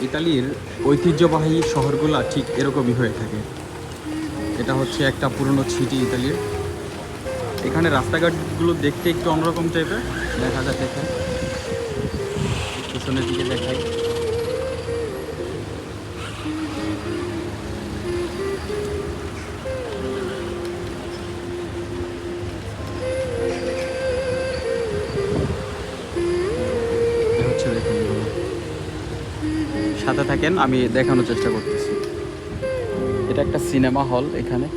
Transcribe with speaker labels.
Speaker 1: ইতালির ঐতিহ্যবাহী শহরগুলো ঠিক এরকমই হয়ে থাকে। এটা হচ্ছে একটা পুরনো সিটি ইতালির। এখানে রাস্তাঘাটগুলো দেখতে একটু অন্যরকম টাইপের দেখা যায়। দেখেন পিছনের দিকে দেখাই, এ হচ্ছে দেখুন এগুলো। সাথে থাকেন, আমি দেখানোর চেষ্টা করতেছি। এটা একটা সিনেমা হল এখানে।